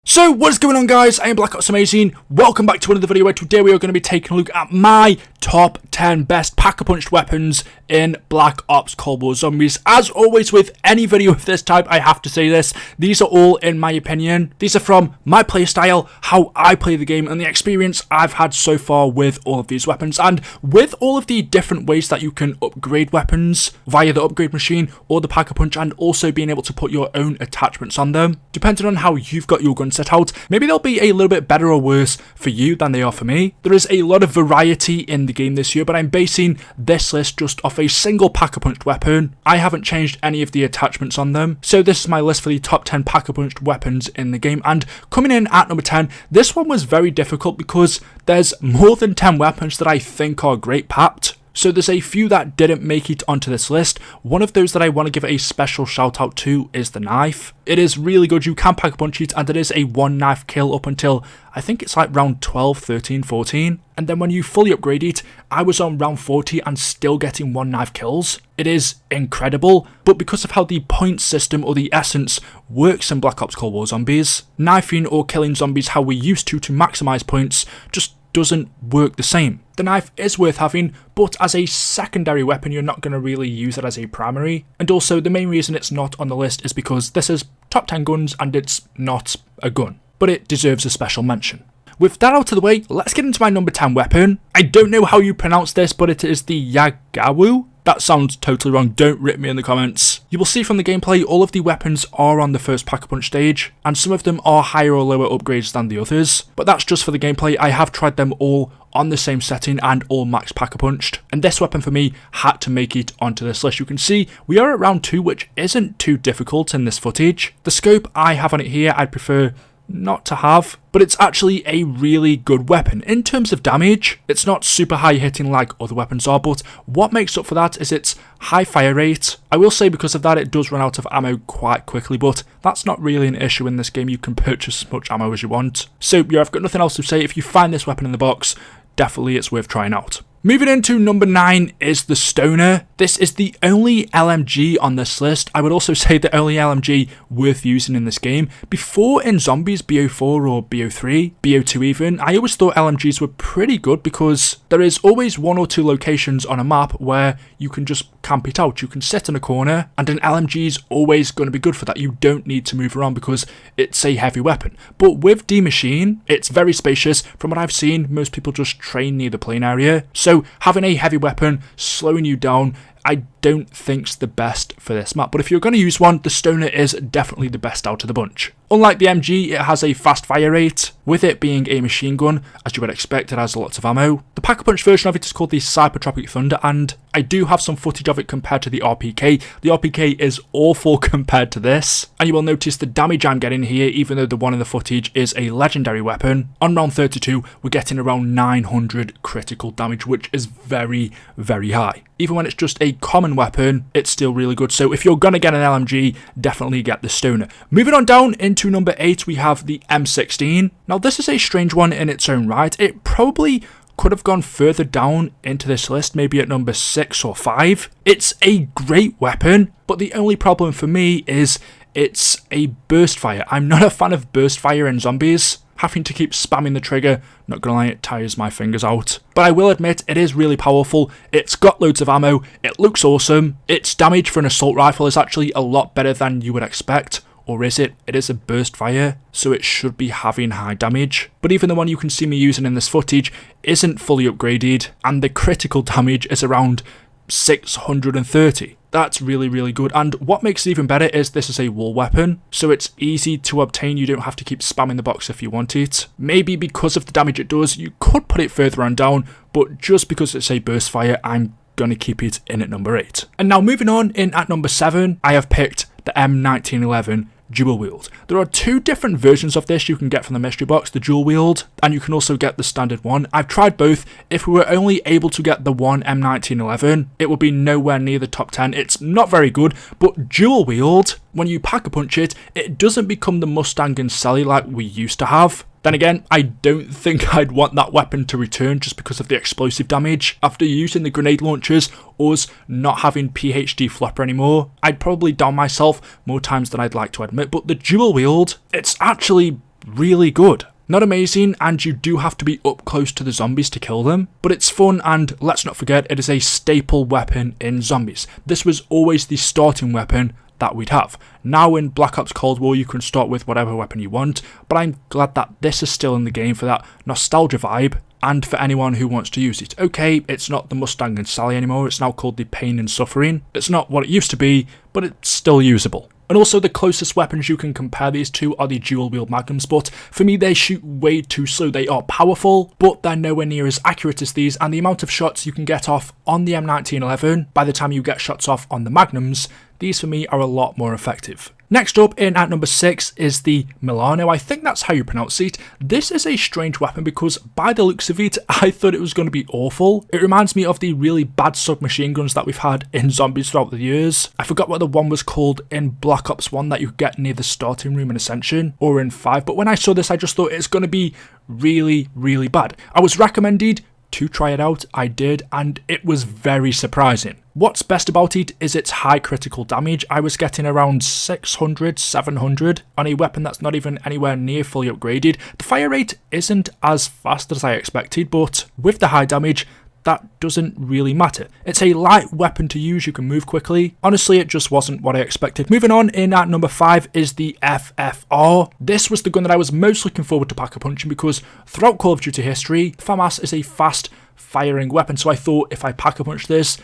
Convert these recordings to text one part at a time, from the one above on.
So what is going on, guys? I am Black Ops Amazing. Welcome back to another video where today we are going to be taking a look at my top 10 best pack-a-punched weapons in Black Ops Cold War Zombies. As always with any video of this type, I have to say this, these are all in my opinion. These are from my playstyle, how I play the game, and the experience I've had so far with all of these weapons. And with all of the different ways that you can upgrade weapons via the upgrade machine or the pack-a-punch, and also being able to put your own attachments on them, depending on how you've got your gun set out, maybe they'll be a little bit better or worse for you than they are for me. There is a lot of variety in the game this year, but I'm basing this list just off a single pack-a-punched weapon. I haven't changed any of the attachments on them. So this is my list for the top 10 pack-a-punched weapons in the game, and coming in at number 10, this one was very difficult because there's more than 10 weapons that I think are great papped. So there's a few that didn't make it onto this list. One of those that I want to give a special shout out to is the knife. It is really good, you can pack a punch it, and it is a one knife kill up until I think it's like round 12, 13, 14. And then when you fully upgrade it, I was on round 40 and still getting one knife kills. It is incredible, but because of how the point system or the essence works in Black Ops Cold War Zombies, knifing or killing zombies how we used to maximize points just doesn't work the same. The knife is worth having, but as a secondary weapon you're not going to really use it as a primary. And also the main reason it's not on the list is because this is top 10 guns and it's not a gun, but it deserves a special mention. With that out of the way, let's get into my number 10 weapon. I don't know how you pronounce this, but it is the Yagawu. That sounds totally wrong, don't rip me in the comments. You will see from the gameplay all of the weapons are on the first pack-a-punch stage, and some of them are higher or lower upgrades than the others, but that's just for the gameplay. I have tried them all on the same setting and all max pack-a-punched, and this weapon for me had to make it onto this list. You can see we are at round 2, which isn't too difficult in this footage. The scope I have on it here I'd prefer not to have, but it's actually a really good weapon. In terms of damage, it's not super high hitting like other weapons are, but what makes up for that is its high fire rate. I will say because of that it does run out of ammo quite quickly, but that's not really an issue in this game. You can purchase as much ammo as you want. So yeah, I've got nothing else to say. If you find this weapon in the box, definitely it's worth trying out. Moving into number 9 is the Stoner. This is the only LMG on this list. I would also say the only LMG worth using in this game. Before in Zombies, BO4 or BO3, BO2 even, I always thought LMGs were pretty good because there is always one or two locations on a map where you can just camp it out. You can sit in a corner and an LMG is always going to be good for that. You don't need to move around because it's a heavy weapon. But with the Maschine, it's very spacious. From what I've seen, most people just train near the plane area. So having a heavy weapon slowing you down, I don't think's the best for this map, but if you're going to use one, the Stoner is definitely the best out of the bunch. Unlike the MG, it has a fast fire rate. With it being a machine gun, as you would expect, it has lots of ammo. The pack-a-punch version of it is called the Cybertropic Thunder, and I do have some footage of it compared to the RPK. The RPK is awful compared to this, and you will notice the damage I'm getting here, even though the one in the footage is a legendary weapon. On round 32, we're getting around 900 critical damage, which is very, very high. Even when it's just a common weapon, it's still really good. So if you're going to get an LMG, definitely get the Stoner. Moving on down into number 8, we have the M16. Now this is a strange one in its own right. It probably could have gone further down into this list, maybe at number 6 or 5. It's a great weapon, but the only problem for me is it's a burst fire. I'm not a fan of burst fire in Zombies. Having to keep spamming the trigger, not gonna lie, it tires my fingers out. But I will admit, it is really powerful. It's got loads of ammo, it looks awesome. Its damage for an assault rifle is actually a lot better than you would expect. Or is it? It is a burst fire, so it should be having high damage. But even the one you can see me using in this footage isn't fully upgraded, and the critical damage is around 630. That's really, really good. And what makes it even better is this is a wall weapon, so it's easy to obtain. You don't have to keep spamming the box if you want it. Maybe because of the damage it does, you could put it further on down, but just because it's a burst fire, I'm going to keep it in at number 8. And now moving on, in at number 7, I have picked the M1911 Dual Wield. There are 2 different versions of this you can get from the mystery box, the Dual Wield, and you can also get the standard one. I've tried both. If we were only able to get the one M1911, it would be nowhere near the top 10. It's not very good, but Dual Wield, when you pack-a-punch it, it doesn't become the Mustang and Sally like we used to have. Then again, I don't think I'd want that weapon to return just because of the explosive damage. After using the grenade launchers, us not having PhD flopper anymore, I'd probably down myself more times than I'd like to admit, but the Dual Wield, it's actually really good. Not amazing, and you do have to be up close to the zombies to kill them, but it's fun, and let's not forget, it is a staple weapon in zombies. This was always the starting weapon that we'd have. Now in Black Ops Cold War you can start with whatever weapon you want, but I'm glad that this is still in the game for that nostalgia vibe and for anyone who wants to use it. Okay, it's not the Mustang and Sally anymore, it's now called the Pain and Suffering. It's not what it used to be, but it's still usable. And also the closest weapons you can compare these to are the dual wield magnums, but for me they shoot way too slow. They are powerful, but they're nowhere near as accurate as these, and the amount of shots you can get off on the M1911 by the time you get shots off on the magnums, these for me are a lot more effective. Next up in at number 6 is the Milano. I think that's how you pronounce it. This is a strange weapon because by the looks of it, I thought it was going to be awful. It reminds me of the really bad submachine guns that we've had in zombies throughout the years. I forgot what the one was called in Black Ops 1 that you could get near the starting room in Ascension, or in 5, but when I saw this I just thought it's going to be really, really bad. I was recommended to try it out, I did, and it was very surprising. What's best about it is its high critical damage. I was getting around 600, 700 on a weapon that's not even anywhere near fully upgraded. The fire rate isn't as fast as I expected, but with the high damage, that doesn't really matter. It's a light weapon to use, you can move quickly. Honestly, it just wasn't what I expected. Moving on, in at number 5 is the FFR. This was the gun that I was most looking forward to pack-a-punching because throughout Call of Duty history, FAMAS is a fast firing weapon, so I thought if I pack-a-punch this,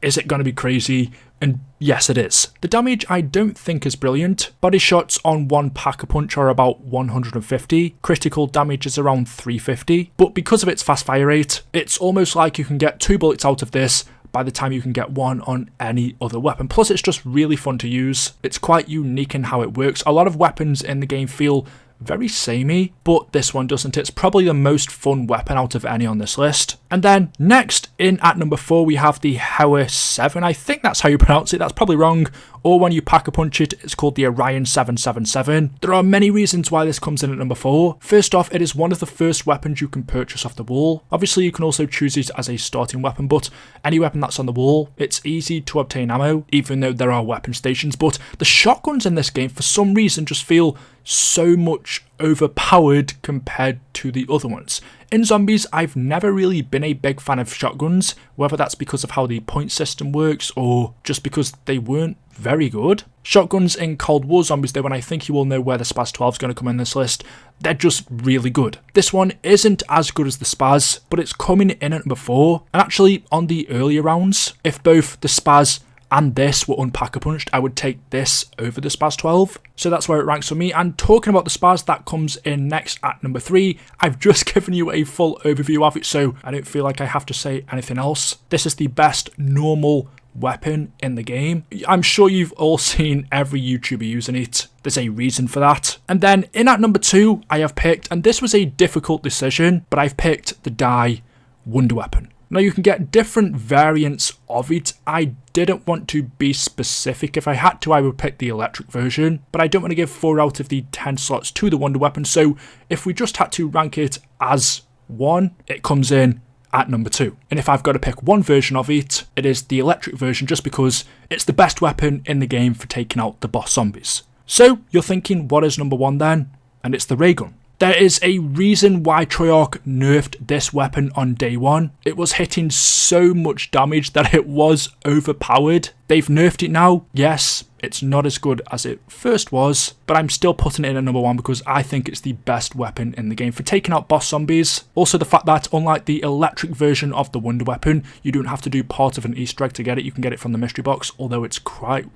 is it going to be crazy? And yes, it is. The damage I don't think is brilliant. Body shots on one pack-a-punch are about 150. Critical damage is around 350. But because of its fast fire rate, it's almost like you can get 2 bullets out of this by the time you can get 1 on any other weapon. Plus, it's just really fun to use. It's quite unique in how it works. A lot of weapons in the game feel very samey, but this one doesn't. It's probably the most fun weapon out of any on this list. And then next in at number 4 we have the Hauer 7. I think that's how you pronounce it, that's probably wrong. Or when you pack-a-punch it, it's called the Orion 777. There are many reasons why this comes in at number 4. First off, it is one of the first weapons you can purchase off the wall. Obviously you can also choose it as a starting weapon, but any weapon that's on the wall, it's easy to obtain ammo, even though there are weapon stations. But the shotguns in this game for some reason just feel so much overpowered compared to the other ones. In zombies, I've never really been a big fan of shotguns, whether that's because of how the point system works or just because they weren't very good. Shotguns in Cold War zombies though, and I think you all know where the Spaz 12 is going to come in this list, they're just really good. This one isn't as good as the Spaz, but it's coming in at number 4. And actually, on the earlier rounds, if both the Spaz and this were unpack-a-punched, I would take this over the Spaz 12. So that's where it ranks for me. And talking about the Spaz, that comes in next at number 3. I've just given you a full overview of it, so I don't feel like I have to say anything else. This is the best normal weapon in the game. I'm sure you've all seen every YouTuber using it. There's a reason for that. And then in at number 2, I have picked, and this was a difficult decision, but I've picked the Dye Wonder Weapon. Now you can get different variants of it. I didn't want to be specific. If I had to, I would pick the electric version, but I don't want to give 4 out of the 10 slots to the Wonder Weapon, so if we just had to rank it as 1, it comes in at number 2. And if I've got to pick one version of it, it is the electric version, just because it's the best weapon in the game for taking out the boss zombies. So you're thinking, what is number 1 then? And it's the ray gun. There is a reason why Treyarch nerfed this weapon on day 1. It was hitting so much damage that it was overpowered. They've nerfed it now. Yes, it's not as good as it first was, but I'm still putting it in at number 1 because I think it's the best weapon in the game for taking out boss zombies. Also the fact that unlike the electric version of the Wonder Weapon, you don't have to do part of an Easter egg to get it. You can get it from the mystery box, although it's quite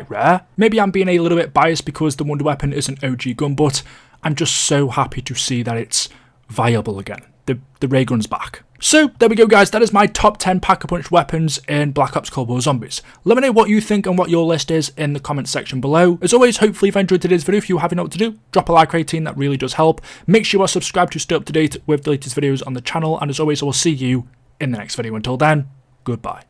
rare. Maybe I'm being a little bit biased because the Wonder Weapon is an OG gun, but I'm just so happy to see that it's viable again. The ray gun's back. So there we go guys, that is my top 10 pack-a-punch weapons in Black Ops Cold War Zombies. Let me know what you think and what your list is in the comment section below. As always, hopefully you've enjoyed today's video. If you haven't know what to do, drop a like rating, that really does help. Make sure you are subscribed to stay up to date with the latest videos on the channel, and as always I will see you in the next video. Until then, goodbye.